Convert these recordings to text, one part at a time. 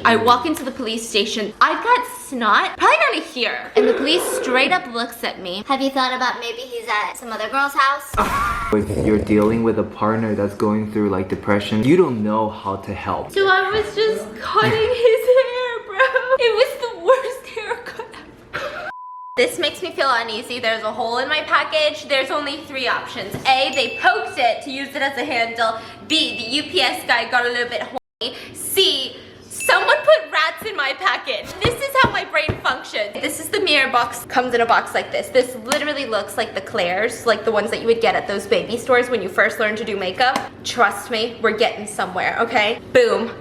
I walk into the police station. I've got snot, probably down to here. And the police straight up looks at me. Have you thought about maybe he's at some other girl's house? If you're dealing with a partner that's going through like depression, you don't know how to help. So I was just cutting his hair, bro. It was the worst haircut ever. This makes me feel uneasy. There's a hole in my package. There's only 3 options. A, they poked it to use it as a handle. B, the UPS guy got a little bit horny. C, someone put rats in my package. This is how my brain functions. This is the mirror box. Comes in a box like this. This literally looks like the Claire's, like the ones that you would get at those baby stores when you first learn to do makeup. Trust me, we're getting somewhere, okay? Boom.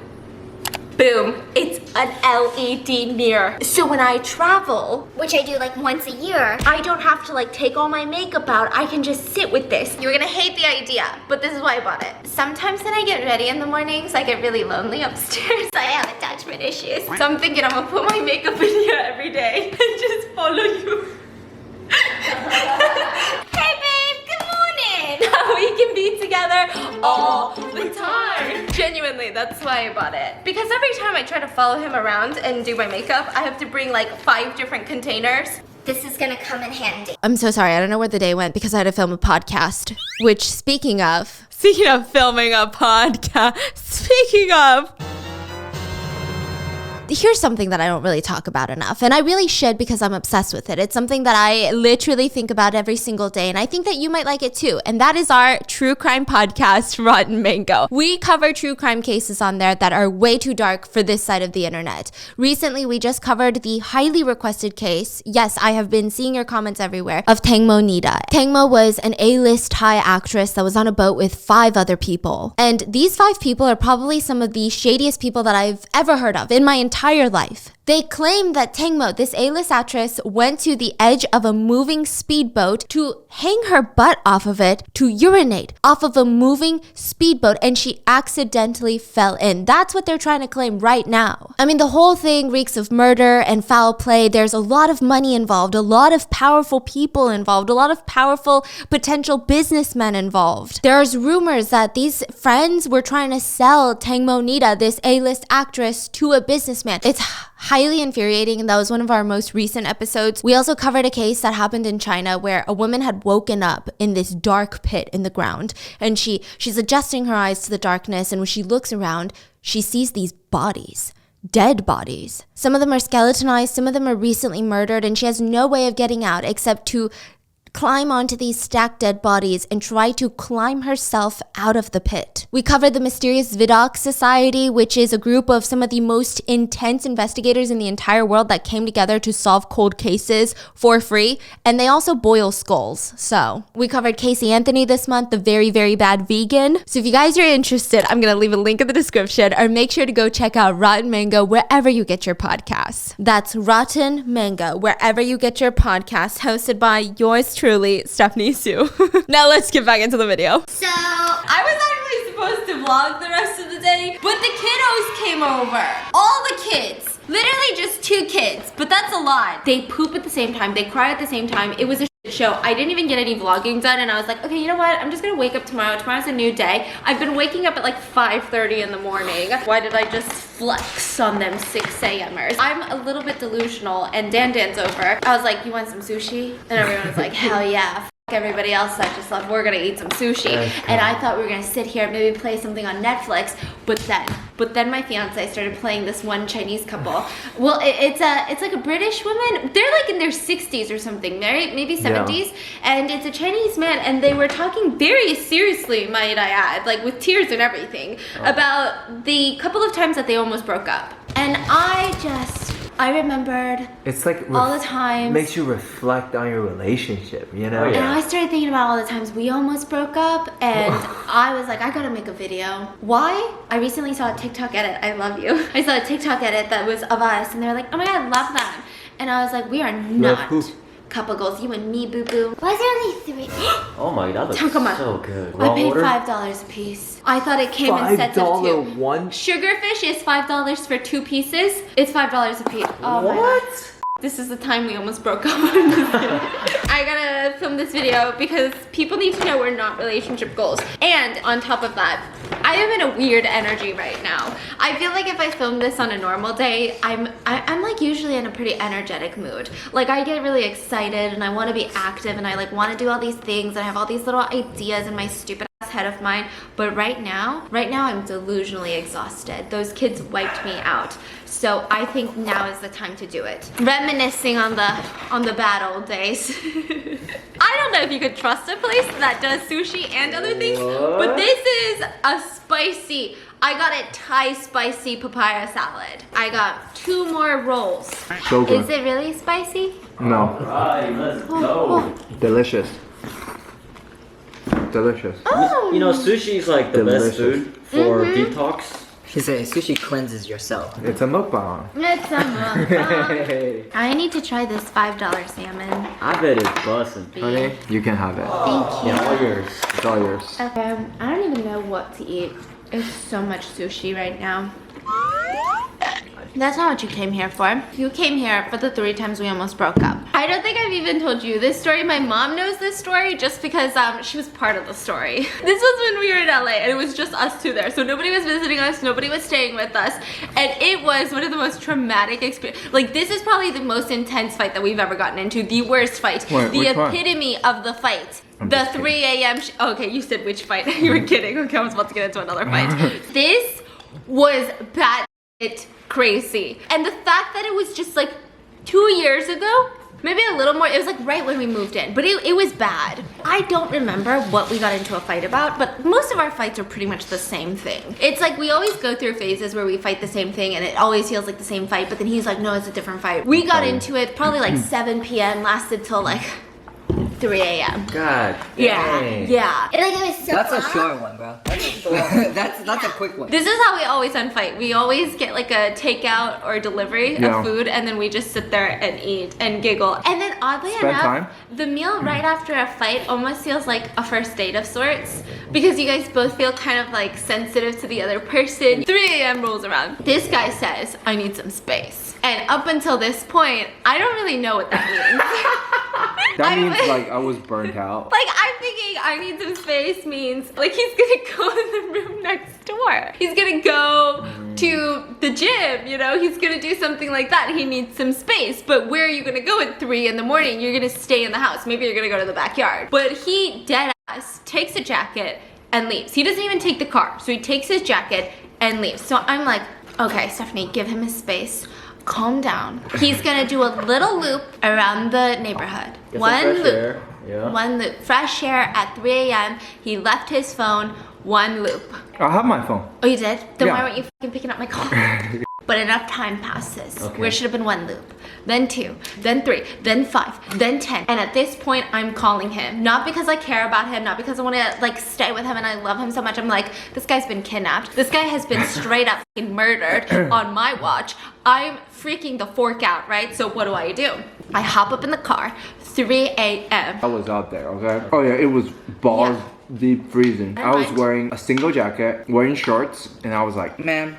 Boom. It's an LED mirror. So when I travel, Which I do like once a year. I don't have to like take all my makeup out. I can just sit with this. You're gonna hate the idea, but this is why I bought it. Sometimes when I get ready in the mornings, I get really lonely upstairs. I have attachment issues. So I'm thinking I'm gonna put my makeup in here every day and just follow you. Hey babe, good morning. We can be together all the time. Genuinely, that's why I bought it. Because every time I try to follow him around and do my makeup, I have to bring like 5 different containers. This is gonna come in handy. I'm so sorry. I don't know where the day went because I had to film a podcast. Which, speaking of filming a podcast, here's something that I don't really talk about enough, and I really should because I'm obsessed with it. It's something that I literally think about every single day, and I think that you might like it too, and that is our true crime podcast, Rotten Mango. We cover true crime cases on there that are way too dark for this side of the internet. Recently, we just covered the highly requested case, yes, I have been seeing your comments everywhere, of Tangmo Nida. Tangmo was an A-list Thai actress that was on a boat with 5 other people, and these 5 people are probably some of the shadiest people that I've ever heard of in my entire life. They claim that Tangmo, this A-list actress, went to the edge of a moving speedboat to hang her butt off of it to urinate off of a moving speedboat, and she accidentally fell in. That's what they're trying to claim right now. I mean, the whole thing reeks of murder and foul play. There's a lot of money involved, a lot of powerful people involved, a lot of powerful potential businessmen involved. There's rumors that these friends were trying to sell Tangmo Nida, this A-list actress, to a businessman. It's highly infuriating, and that was one of our most recent episodes. We also covered a case that happened in China where a woman had woken up in this dark pit in the ground, and she's adjusting her eyes to the darkness, and when she looks around, she sees these bodies. Dead bodies. Some of them are skeletonized, some of them are recently murdered, and she has no way of getting out except to climb onto these stacked dead bodies and try to climb herself out of the pit. We covered the mysterious Vidocq Society, which is a group of some of the most intense investigators in the entire world that came together to solve cold cases for free, and they also boil skulls. So we covered Casey Anthony this month, the very, very bad vegan. So if you guys are interested, I'm gonna leave a link in the description, or make sure to go check out Rotten Mango wherever you get your podcasts. That's Rotten Mango wherever you get your podcasts, hosted by yours truly, Stephanie Sue. Now let's get back into the video. So I was actually supposed to vlog the rest of the day, but the kiddos came over. All the kids. Literally just 2 kids, but that's a lot. They poop at the same time, they cry at the same time. It was a shit show. I didn't even get any vlogging done, and I was like, okay, you know what? I'm just gonna wake up tomorrow. Tomorrow's a new day. I've been waking up at like 5:30 in the morning. Why did I just flex on them 6 a.m.ers? I'm a little bit delusional, and Dan's over. I was like, you want some sushi? And everyone was like, hell yeah. Everybody else that just left, we're gonna eat some sushi. And I thought we were gonna sit here, maybe play something on Netflix, but then my fiance started playing this one Chinese couple. Well, it's like a British woman. They're like in their 60s or something, right? Maybe 70s. Yeah. And it's a Chinese man, and they were talking very seriously, might I add, like with tears and everything, about the couple of times that they almost broke up. And I remembered it's like all the times. Makes you reflect on your relationship, you know? And I started thinking about all the times we almost broke up, and I was like, I gotta make a video. Why? I recently saw a TikTok edit. I love you. I saw a TikTok edit that was of us, and they were like, oh my god, I love them. And I was like, we are not couple goals, you and me, boo-boo. Why is there only 3? Oh my god, that looks so good. I paid $5 a piece. I thought it came in sets of 2. $5 Sugarfish is $5 for 2 pieces. It's $5 a piece. Oh my god. This is the time we almost broke up. I gotta film this video because people need to know we're not relationship goals. And on top of that, I am in a weird energy right now. I feel like if I filmed this on a normal day, I'm like usually in a pretty energetic mood. Like I get really excited and I want to be active and I like want to do all these things and I have all these little ideas in my stupid ass head of mine. But right now I'm delusionally exhausted. Those kids wiped me out. So I think now is the time to do it. Reminiscing on the bad old days. I don't know if you could trust a place that does sushi and other things, but this is a spicy. I got a Thai spicy papaya salad. I got 2 more rolls. So good. Is it really spicy? No. Alright, let's go. Delicious. Delicious. Oh. You know, sushi is like the best Delicious. food for detox. She said sushi cleanses your soul. It's a mukbang. It's a mukbang. I need to try this $5 salmon. I bet it's bussin'. Honey, you can have it. Thank you. Yeah, all yours. It's all yours. Okay, I don't even know what to eat. It's so much sushi right now. That's not what you came here for. You came here for the 3 times we almost broke up. I don't think I've even told you this story. My mom knows this story just because she was part of the story. This was when we were in LA and it was just us 2 there. So nobody was visiting us, nobody was staying with us. And it was one of the most traumatic experiences. Like this is probably the most intense fight that we've ever gotten into. The worst fight. Wait, the which one? epitome of the fight. I'm The just 3 a.m. Okay, you said which fight. You were kidding. Okay, I was about to get into another fight. This was bad. Crazy. And the fact that it was just like 2 years ago, maybe a little more, it was like right when we moved in, but it was bad. I don't remember what we got into a fight about, but most of our fights are pretty much the same thing. It's like we always go through phases where we fight the same thing and it always feels like the same fight, but then he's like, no, it's a different fight. We got into it probably like 7 p.m., lasted till like 3 a.m. God Yeah, dang. yeah. And like it was so That's a hot. short one, bro. That's a quick one. This is how we always end fight. We always get like a takeout or delivery Yeah. of food and then we just sit there and eat and giggle. And then oddly Spend enough, time. the meal right after a fight almost feels like a first date of sorts because you guys both feel kind of like sensitive to the other person. 3 a.m. rolls around. This guy says, I need some space. And up until this point, I don't really know what that means. That means like I was burnt out. Like I'm thinking I need some space means like he's gonna go in the room next door. He's gonna go to the gym, you know, he's gonna do something like that. He needs some space. But where are you gonna go at 3 in the morning? You're gonna stay in the house. Maybe you're gonna go to the backyard. But he dead ass takes a jacket and leaves. He doesn't even take the car. So he takes his jacket and leaves. So I'm like, okay, Stephanie, give him his space. Calm down. He's gonna do a little loop around the neighborhood. Get some One fresh loop. air. Yeah. One loop. Fresh air at 3 a.m. He left his phone. 1 loop. I have my phone. Oh, you did? Then Yeah. why weren't you fucking picking up my call? But enough time passes. Okay. Where should have been 1 loop, then 2, then 3, then 5, then 10. And at this point, I'm calling him. Not because I care about him, not because I want to like stay with him and I love him so much. I'm like, this guy's been kidnapped. This guy has been straight up fucking murdered on my watch. I'm freaking the fork out, right? So what do? I hop up in the car, 3 a.m. I was out there, okay? Oh yeah, it was balls deep freezing. I was Right. wearing a single jacket, wearing shorts, and I was like, Man,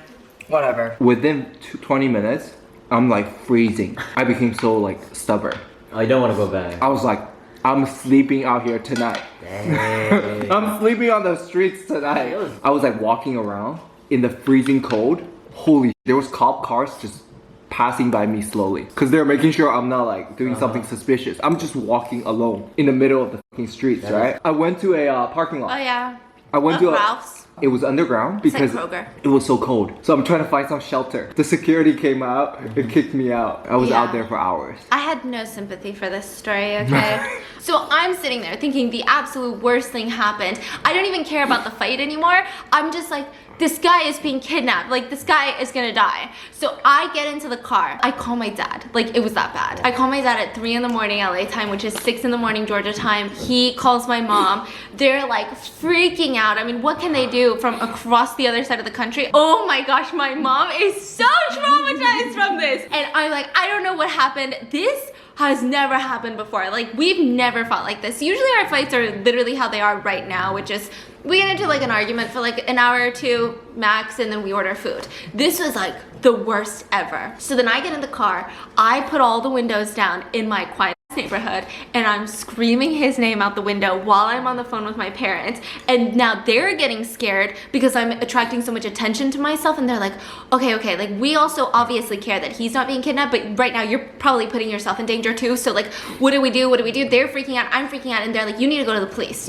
whatever. within 20 minutes, I'm like freezing. I became so like stubborn. Oh, you don't want to go back. I was like, I'm sleeping out here tonight. Dang. I'm sleeping on the streets tonight. I was like walking around in the freezing cold. Holy, there was cop cars just passing by me slowly because they're making sure I'm not like doing something suspicious. I'm just walking alone in the middle of the fucking streets, right? I went to a parking lot. Oh yeah. I went to a Ralph's. It was underground because Kroger. it was so cold. So I'm trying to find some shelter. The security came out and kicked me out. I was Yeah. out there for hours. I had no sympathy for this story, okay? So I'm sitting there thinking the absolute worst thing happened. I don't even care about the fight anymore. I'm just like, this guy is being kidnapped. Like, this guy is gonna die. So I get into the car. I call my dad. Like, it was that bad. I call my dad at 3 in the morning LA time, which is 6 in the morning Georgia time. He calls my mom. They're like freaking out. I mean, what can they do from across the other side of the country? Oh my gosh, my mom is so traumatized from this. And I'm like, I don't know what happened. This has never happened before. Like, we've never fought like this. Usually our fights are literally how they are right now, which is we get into like an argument for like an hour or two max and then we order food. This was like the worst ever. So then I get in the car, I put all the windows down in my quiet neighborhood, and I'm screaming his name out the window while I'm on the phone with my parents, and now they're getting scared because I'm attracting so much attention to myself, and they're like, okay, like we also obviously care that he's not being kidnapped, but right now you're probably putting yourself in danger too, so like what do we do? They're freaking out, I'm freaking out, and they're like, you need to go to the police.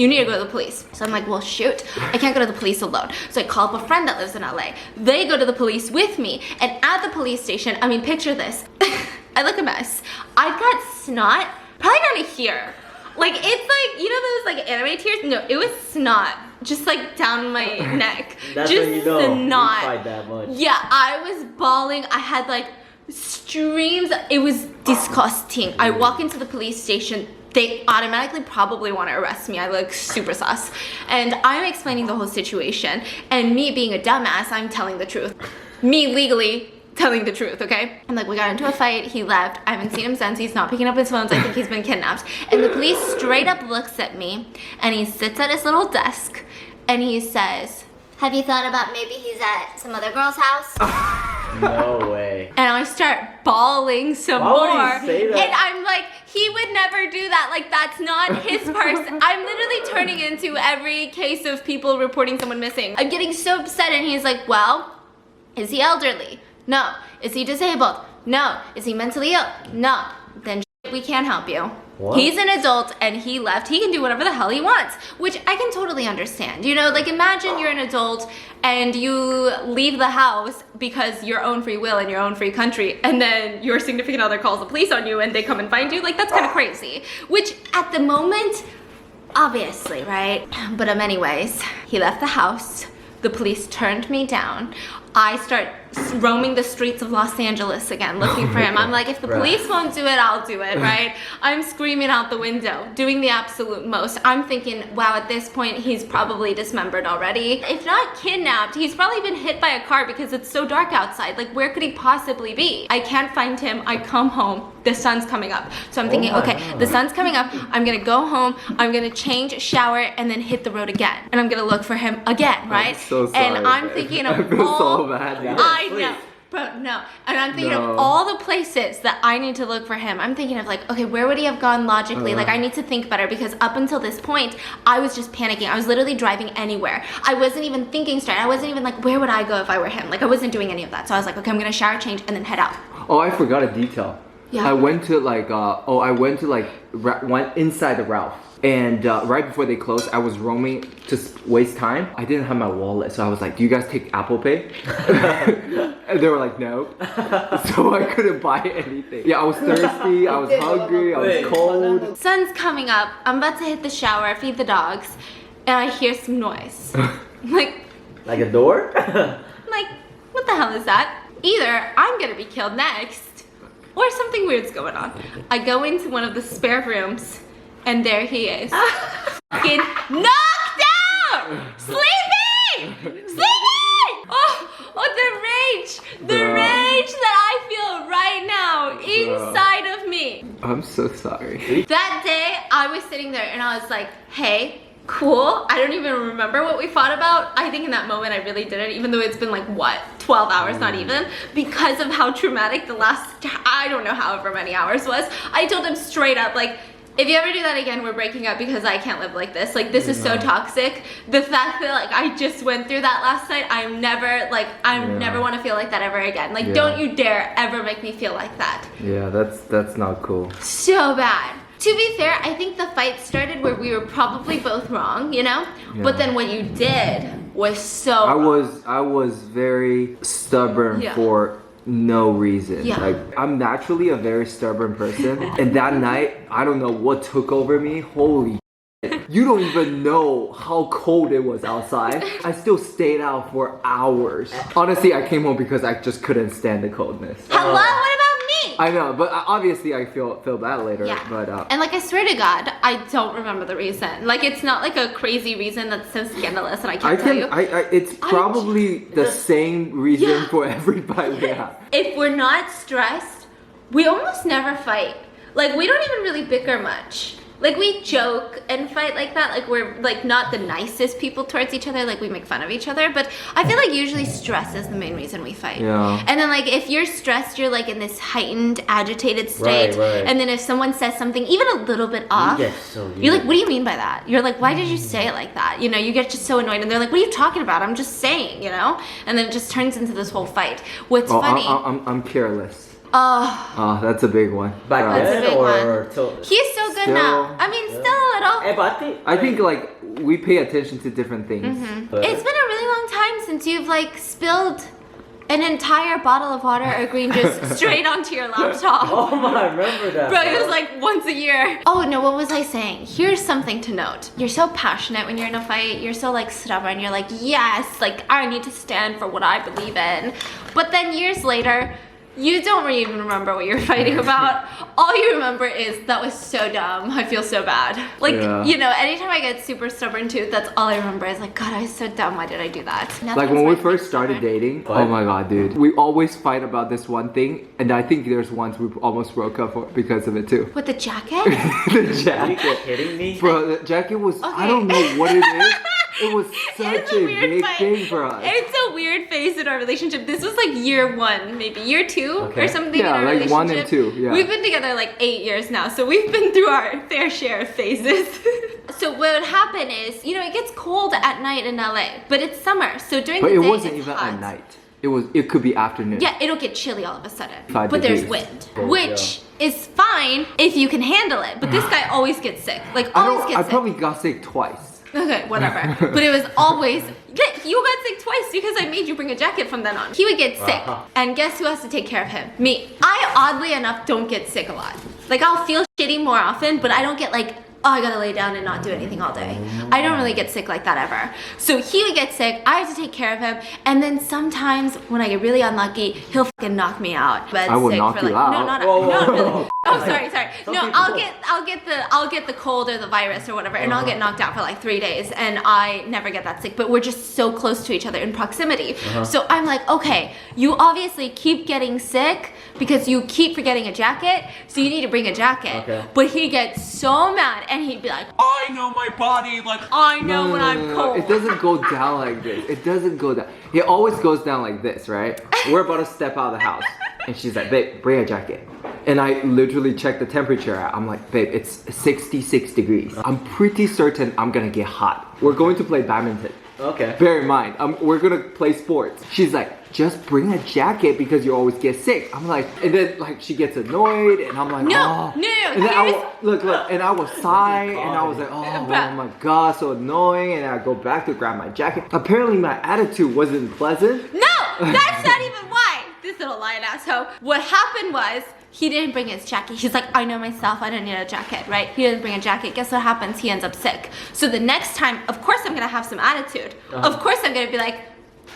So I'm like, well shoot, I can't go to the police alone. So I call up a friend that lives in LA. They go to the police with me, and at the police station, I mean, picture this. I look a mess. I've got snot, probably down to here. Like, it's like, you know those like anime tears? No, it was snot, just like down my neck. That's just when you know snot. you cried that much. Yeah, I was bawling. I had like streams. It was disgusting. I walk into the police station. They automatically probably want to arrest me. I look super sus. And I'm explaining the whole situation. And me being a dumbass, I'm telling the truth. Me legally telling the truth, okay? I'm like, we got into a fight, he left, I haven't seen him since, he's not picking up his phones, I think he's been kidnapped. And the police straight up looks at me, and he sits at his little desk, and he says, Have you thought about maybe he's at some other girl's house? No way. and I start bawling some Why more. would he say that? And I'm like, he would never do that. Like, that's not his person. I'm literally turning into every case of people reporting someone missing. I'm getting so upset, and he's like, well, is he elderly? No. Is he disabled? No. Is he mentally ill? No. Then we can't help you. What? He's an adult and he left. He can do whatever the hell he wants, which I can totally understand. You know, like imagine you're an adult and you leave the house because your own free will in your own free country, and then your significant other calls the police on you and they come and find you. Like, that's kind of crazy. Which at the moment, obviously, right? But anyways, he left the house. The police turned me down. I start roaming the streets of Los Angeles again, looking for him. I'm like, if the police won't do it, I'll do it, right? I'm screaming out the window, doing the absolute most. I'm thinking, wow, at this point, he's probably dismembered already. If not kidnapped, he's probably been hit by a car because it's so dark outside. Like, where could he possibly be? I can't find him. I come home. The sun's coming up. So I'm thinking, okay, the sun's coming up. I'm gonna go home. I'm gonna change, shower, and then hit the road again. And I'm gonna look for him again, right? I'm so sorry, and I'm babe. thinking I of feel all... so bad now. I know. Bro, no. And I'm thinking of all the places that I need to look for him. I'm thinking of like, okay, where would he have gone logically? Like, I need to think better because up until this point, I was just panicking. I was literally driving anywhere. I wasn't even thinking straight. I wasn't even like, where would I go if I were him? Like, I wasn't doing any of that. So I was like, okay, I'm gonna shower, change, and then head out. Oh, I forgot a detail. Yeah. I went to went inside the Ralph. And right before they closed, I was roaming to waste time. I didn't have my wallet, so I was like, do you guys take Apple Pay? And they were like, no. So I couldn't buy anything. Yeah, I was thirsty, I was hungry, I was cold. Sun's coming up. I'm about to hit the shower, feed the dogs, and I hear some noise. Like a door? like, what the hell is that? Either I'm gonna be killed next, or something weird's going on. I go into one of the spare rooms, and there he is. Fucking knocked out! Sleeping! Sleeping! Oh, the rage that I feel right now inside of me. I'm so sorry. That day, I was sitting there and I was like, hey, cool. I don't even remember what we fought about. I think in that moment I really didn't, even though it's been like, what, 12 hours, not even, because of how traumatic the last, I don't know, however many hours was. I told him straight up, like, if you ever do that again, we're breaking up because I can't live like this. Like, this is so toxic. The fact that, like, I just went through that last night, I'm never, like, I never want to feel like that ever again. Like, don't you dare ever make me feel like that. Yeah, that's not cool. So bad. To be fair, I think the fight started where we were probably both wrong, you know? Yeah. But then what you did was so I was very stubborn for no reason. Yeah. Like, I'm naturally a very stubborn person, and that night, I don't know what took over me. Holy shit. You don't even know how cold it was outside. I still stayed out for hours. Honestly, I came home because I just couldn't stand the coldness. Hello, what about me? I know, but obviously I feel bad later. Yeah. But and like, I swear to God, I don't remember the reason. Like, it's not like a crazy reason that's so scandalous and I can't tell you. It's probably the same reason for everybody. Yeah. If we're not stressed, we almost never fight. Like, we don't even really bicker much. Like we joke and fight like that, like we're like not the nicest people towards each other, like we make fun of each other, but I feel like usually stress is the main reason we fight. Yeah. And then like if you're stressed, you're like in this heightened, agitated state. Right. And then if someone says something even a little bit off, get so you're like, what do you mean by that? You're like, why did you say it like that? You know, you get just so annoyed and they're like, what are you talking about? I'm just saying, you know? And then it just turns into this whole fight. What's funny? I'm careless. Oh, That's a big one. Back That's a then big or one. till? he's so good Still- now. I mean, still a little. Hey, but I think like we pay attention to different things. It's been a really long time since you've like spilled an entire bottle of water or green juice straight onto your laptop. Oh my, I remember that. Bro, it was like once a year. Oh no, what was I saying? Here's something to note. You're so passionate when you're in a fight. You're so like stubborn. You're like, yes, like I need to stand for what I believe in. But then years later, you don't even remember what you're fighting about. All you remember is that was so dumb. I feel so bad. Like, Yeah. you know, anytime I get super stubborn too, that's all I remember is like, God, I was so dumb. Why did I do that? Like when we first started dating, What? oh my god, dude. We always fight about this one thing, and I think there's once we almost broke up because of it too. With the jacket? The Are you jacket. kidding me? Bro, the jacket was, I Okay. don't know what it is. It was such It's a weird big fight. thing for us. It's a weird phase in our relationship. This was like year 1, maybe year 2 Okay. or something Yeah, in our like 1 and relationship. 2, yeah. We've been together like 8 years now, so we've been through our fair share of phases. So what would happen is, you know, it gets cold at night in LA, but it's summer, so during But the it day wasn't it's even hot. at night. It could be afternoon. Yeah, it'll get chilly all of a sudden. 5 But there's degrees. wind, which is fine if you can handle it. But this guy always gets sick. Like always I gets sick. probably got sick twice. Okay, whatever. But it was always, you got sick twice because I made you bring a jacket from then on. He would get sick. And guess who has to take care of him? Me. I oddly enough don't get sick a lot. Like I'll feel shitty more often, but I don't get like, oh, I gotta lay down and not do anything all day. I don't really get sick like that ever. So he would get sick, I have to take care of him, and then sometimes when I get really unlucky, he'll fucking knock me out. But I will sick knock for you like, out. No, not really. Oh, sorry. No, I'll get the cold or the virus or whatever, and I'll get knocked out for like 3 days, and I never get that sick. But we're just so close to each other in proximity. So I'm like, okay, you obviously keep getting sick because you keep forgetting a jacket, so you need to bring a jacket. Okay. But he gets so mad, and he'd be like, I know my body, like I know when I'm cold. It doesn't go down like this. It doesn't go down. It always goes down like this, right? We're about to step out of the house. And she's like, babe, bring a jacket. And I literally check the temperature out. I'm like, babe, it's 66 degrees. I'm pretty certain I'm gonna get hot. We're going to play badminton. Okay. Bear in mind, we're gonna play sports. She's like, just bring a jacket because you always get sick. I'm like, and then like she gets annoyed, and I'm like, No. And then look, and I was sigh, and I was like, oh my god, so annoying. And I go back to grab my jacket. Apparently, my attitude wasn't pleasant. No, that's not even why. This little lying asshole. What happened was, he didn't bring his jacket. He's like, I know myself, I don't need a jacket, right? He didn't bring a jacket. Guess what happens? He ends up sick. So the next time, of course I'm gonna have some attitude. Of course I'm gonna be like,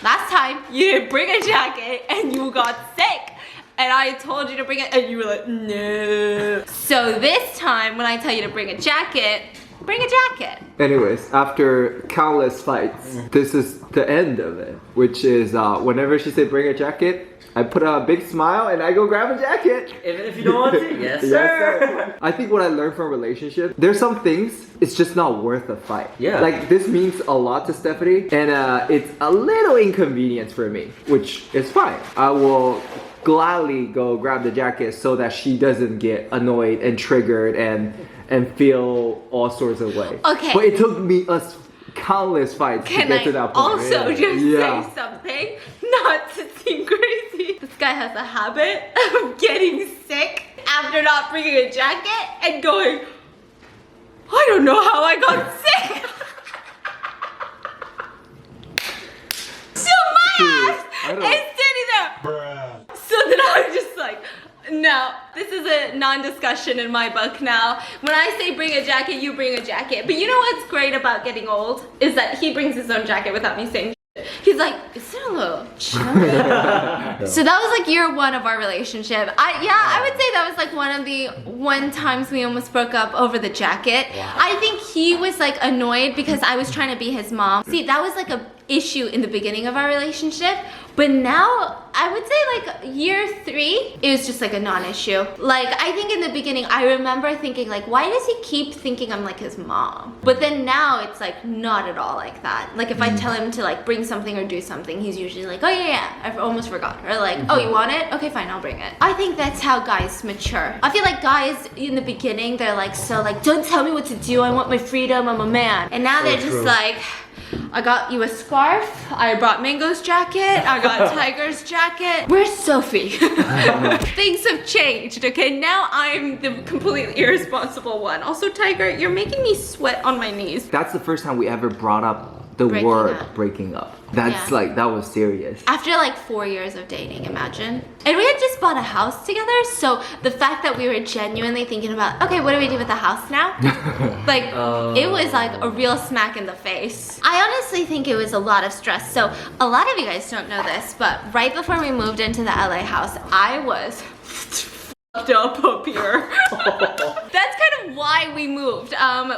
last time you didn't bring a jacket and you got sick. And I told you to bring it and you were like, no. So this time when I tell you to bring a jacket, bring a jacket. Anyways, after countless fights, this is the end of it. Which is whenever she said bring a jacket, I put on a big smile and I go grab a jacket. Even if you don't want to? Yes, Yes, sir. I think what I learned from relationship, there's some things, it's just not worth a fight. Yeah. Like this means a lot to Stephanie, and it's a little inconvenience for me, which is fine. I will gladly go grab the jacket so that she doesn't get annoyed and triggered and feel all sorts of ways. Okay. But it took me countless fights to Can get I to that point. also just Yeah. say something? Not to seem crazy. This guy has a habit of getting sick after not bringing a jacket and going, I don't know how I got sick. So my ass I don't- is standing there. So then I'm just like, no, this is a non-discussion in my book now. When I say bring a jacket, you bring a jacket. But you know what's great about getting old? Is that he brings his own jacket without me saying shit. He's like, is it a little chilly? So that was like year 1 of our relationship. I would say that was like one of the times we almost broke up over the jacket. I think he was like annoyed because I was trying to be his mom. See, that was like issue in the beginning of our relationship, but now I would say like year 3, it was just like a non-issue. Like I think in the beginning, I remember thinking like, why does he keep thinking I'm like his mom? But then now it's like not at all like that. Like if I tell him to like bring something or do something, he's usually like, oh yeah, I almost forgot. Or like, oh, you want it? Okay, fine, I'll bring it. I think that's how guys mature. I feel like guys in the beginning, they're like, so like, don't tell me what to do. I want my freedom. I'm a man. And now they're just like, I got you a scarf, I brought Mango's jacket, I got Tiger's jacket. Where's Sophie? Things have changed, okay? Now I'm the completely irresponsible one. Also, Tiger, you're making me sweat on my knees. That's the first time we ever brought up the word breaking up. That's like, that was serious. After like 4 years of dating, imagine. And we had just bought a house together, so the fact that we were genuinely thinking about, okay, what do we do with the house now? Like, it was like a real smack in the face. I honestly think it was a lot of stress. So a lot of you guys don't know this, but right before we moved into the LA house, I was up here. That's kind of why we moved.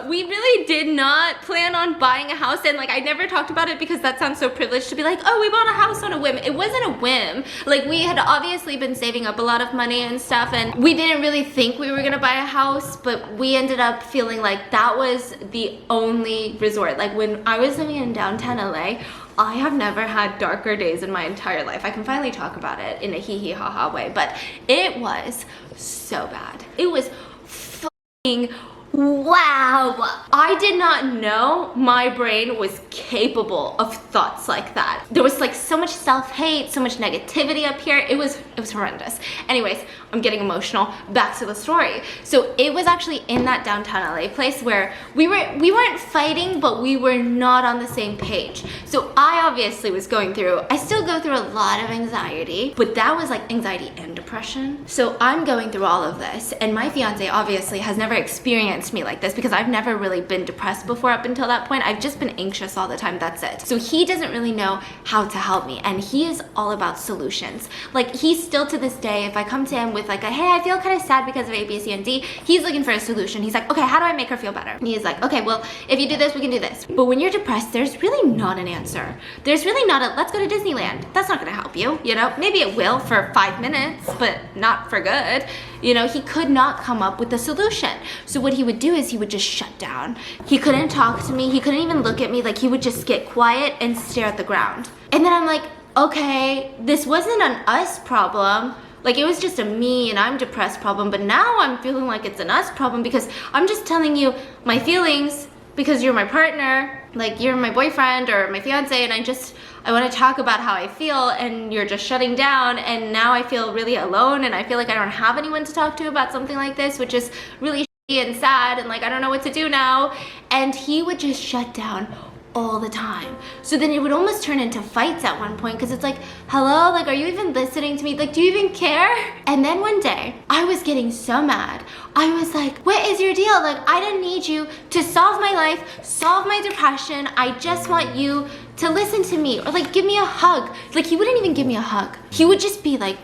We really did not plan on buying a house, and like I never talked about it because that sounds so privileged to be like, oh, we bought a house on a whim. It wasn't a whim. Like we had obviously been saving up a lot of money and stuff, and we didn't really think we were gonna buy a house, but we ended up feeling like that was the only resort. Like when I was living in downtown LA, I have never had darker days in my entire life. I can finally talk about it in a hee-hee ha-ha way, but it was so bad. It was fucking wow. I did not know my brain was capable of thoughts like that. There was like so much self-hate, so much negativity up here. It was horrendous. Anyways, I'm getting emotional. Back to the story. So it was actually in that downtown LA place where we weren't fighting, but we were not on the same page. So I obviously was going through, I still go through a lot of anxiety, but that was like anxiety and depression. So I'm going through all of this, and my fiance obviously has never experienced me like this because I've never really been depressed before up until that point. I've just been anxious all the time, that's it. So he doesn't really know how to help me, and he is all about solutions. Like he's still to this day, if I come to him with like a, hey, I feel kind of sad because of A, B, C, and D, he's looking for a solution. He's like, okay, how do I make her feel better? And he's like, okay, well, if you do this, we can do this. But when you're depressed, there's really not an answer. There's really not a, let's go to Disneyland. That's not gonna help you, you know? Maybe it will for 5 minutes, but not for good. You know, he could not come up with a solution. So what he would do is he would just shut down. He couldn't talk to me. He couldn't even look at me. Like he would just get quiet and stare at the ground. And then I'm like, okay, this wasn't an us problem. Like it was just a me and I'm depressed problem, but now I'm feeling like it's an us problem because I'm just telling you my feelings because you're my partner, like you're my boyfriend or my fiance, and I want to talk about how I feel, and you're just shutting down, and now I feel really alone, and I feel like I don't have anyone to talk to about something like this, which is really shitty and sad, and like I don't know what to do now. And he would just shut down all the time. So then it would almost turn into fights at one point because it's like, hello, like are you even listening to me? Like do you even care? And then one day I was getting so mad. I was like, what is your deal? Like I don't need you to solve my life, solve my depression. I just want you to listen to me or like give me a hug. Like he wouldn't even give me a hug. He would just be like,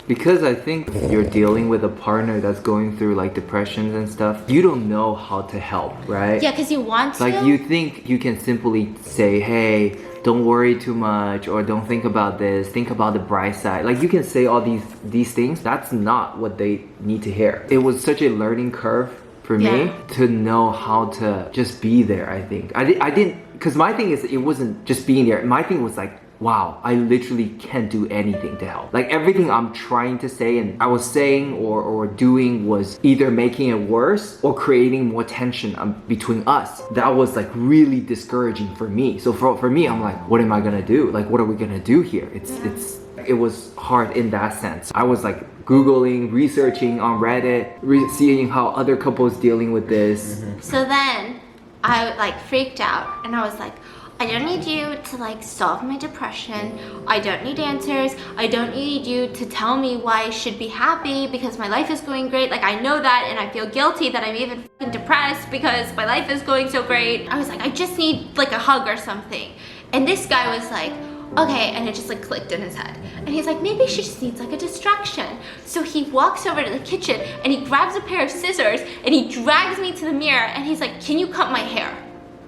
because I think you're dealing with a partner that's going through like depressions and stuff, you don't know how to help, right? yeah, because you want to. Like you think you can simply say, hey, don't worry too much, or don't think about this, think about the bright side. Like you can say all these things. That's not what they need to hear. It was such a learning curve for me to know how to just be there, I think. I didn't, because my thing is, it wasn't just being there. My thing was like, wow, I literally can't do anything to help. Like everything I'm trying to say and I was saying or doing was either making it worse or creating more tension between us. That was like really discouraging for me. So for me, I'm like, what am I gonna do? Like, what are we gonna do here? It was hard in that sense. I was like Googling, researching on Reddit, seeing how other couples dealing with this. So then I like freaked out and I was like, I don't need you to like solve my depression. I don't need answers. I don't need you to tell me why I should be happy because my life is going great. Like I know that, and I feel guilty that I'm even fucking depressed because my life is going so great. I was like, I just need like a hug or something. And this guy was like, okay, and it just like clicked in his head. And he's like, maybe she just needs like a distraction. So he walks over to the kitchen and he grabs a pair of scissors and he drags me to the mirror and he's like, can you cut my hair?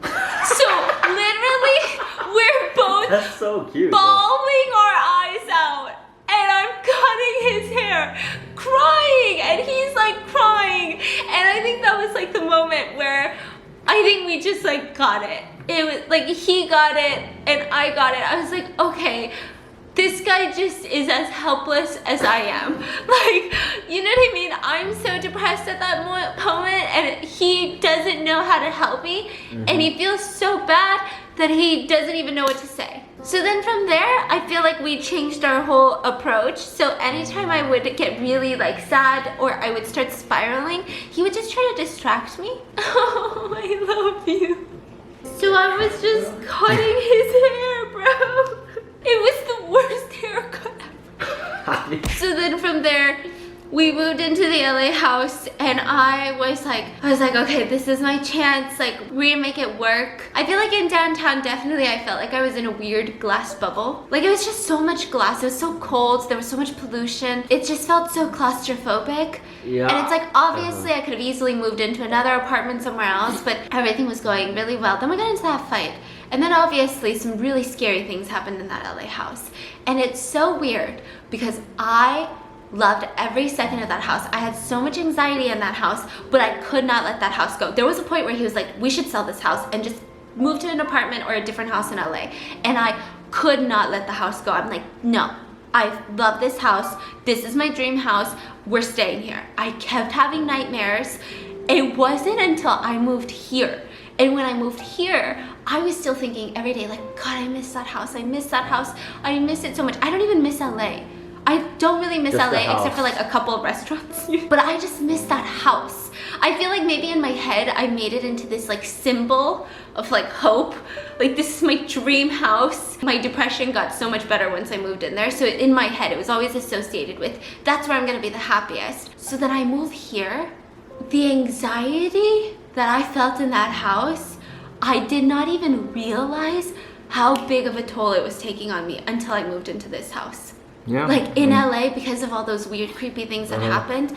So literally we're both That's so cute. bawling our eyes out. And I'm cutting his hair, crying, and he's like crying. And I think that was like the moment where I think we just like got it. It was like he got it and I got it. I was like, okay, this guy just is as helpless as I am. Like, you know what I mean? I'm so depressed at that moment and he doesn't know how to help me. And he feels so bad that he doesn't even know what to say. So then from there, I feel like we changed our whole approach. So anytime I would get really like sad or I would start spiraling, he would just try to distract me. Oh, I love you. So I was just cutting his hair, bro. It was the worst haircut ever. So then from there, we moved into the LA house and I was like, okay, this is my chance. Like, we're gonna make it work. I feel like in downtown, definitely I felt like I was in a weird glass bubble. Like, it was just so much glass. It was so cold. There was so much pollution. It just felt so claustrophobic. Yeah. And it's like, obviously I could have easily moved into another apartment somewhere else, but everything was going really well. Then we got into that fight. And then obviously some really scary things happened in that LA house. And it's so weird because I loved every second of that house. I had so much anxiety in that house, but I could not let that house go. There was a point where he was like, we should sell this house and just move to an apartment or a different house in LA. And I could not let the house go. I'm like, no, I love this house. This is my dream house. We're staying here. I kept having nightmares. It wasn't until I moved here. And when I moved here, I was still thinking every day, like, God, I miss that house. I miss that house. I miss it so much. I don't even miss LA. I don't really miss Just the LA except house. for like a couple of restaurants. But I just miss that house. I feel like maybe in my head, I made it into this like symbol of like hope. Like, this is my dream house. My depression got so much better once I moved in there. So in my head, it was always associated with, that's where I'm gonna be the happiest. So then I moved here. The anxiety that I felt in that house, I did not even realize how big of a toll it was taking on me until I moved into this house. Yeah. Like in LA, because of all those weird, creepy things that happened,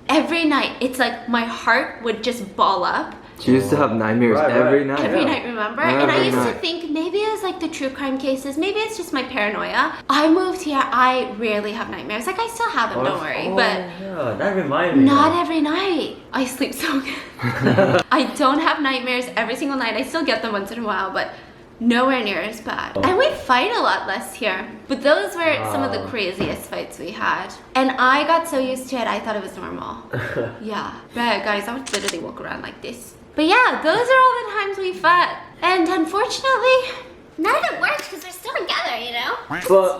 every night, it's like my heart would just ball up. She used to have nightmares Right, every right. night. Every night, remember? And I Every used to night. think maybe it was like the true crime cases, maybe it's just my paranoia. I moved here, I rarely have nightmares. Like, I still have them, don't worry, but yeah, that reminded me. not every night. I sleep so good. I don't have nightmares every single night. I still get them once in a while, but nowhere near as bad. And we fight a lot less here. But those were some of the craziest fights we had. And I got so used to it, I thought it was normal. Yeah. But guys, I would literally walk around like this. But yeah, those are all the times we fought. And unfortunately, None of it works because we're still together, you know?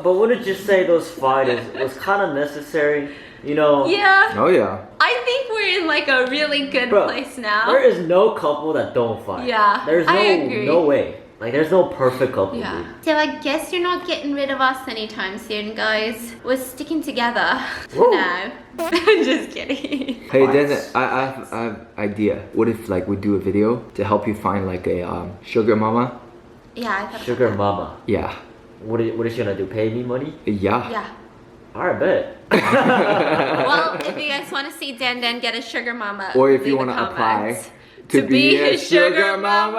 But wouldn't you say those fights was kind of necessary? You know? yeah. Oh yeah. I think we're in like a really good Bro, place now. There is no couple that don't fight. Yeah, There's I agree. no way. Like, there's no perfect couple. Yeah. Dude. So I guess you're not getting rid of us anytime soon, guys. We're sticking together. Whoa. No. I'm just kidding. Hey, then I have idea. What if like we do a video to help you find like a sugar mama? Yeah, I thought Sugar about mama. Yeah. What is she gonna do? Pay me money? Yeah. that. Yeah. Alright, bet. Well, if you guys want to see Dan get a sugar mama, Or if you leave a want to comment. apply to be a sugar mama.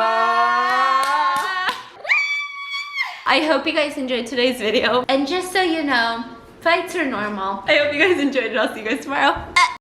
I hope you guys enjoyed today's video. And just so you know, fights are normal. I hope you guys enjoyed it. I'll see you guys tomorrow.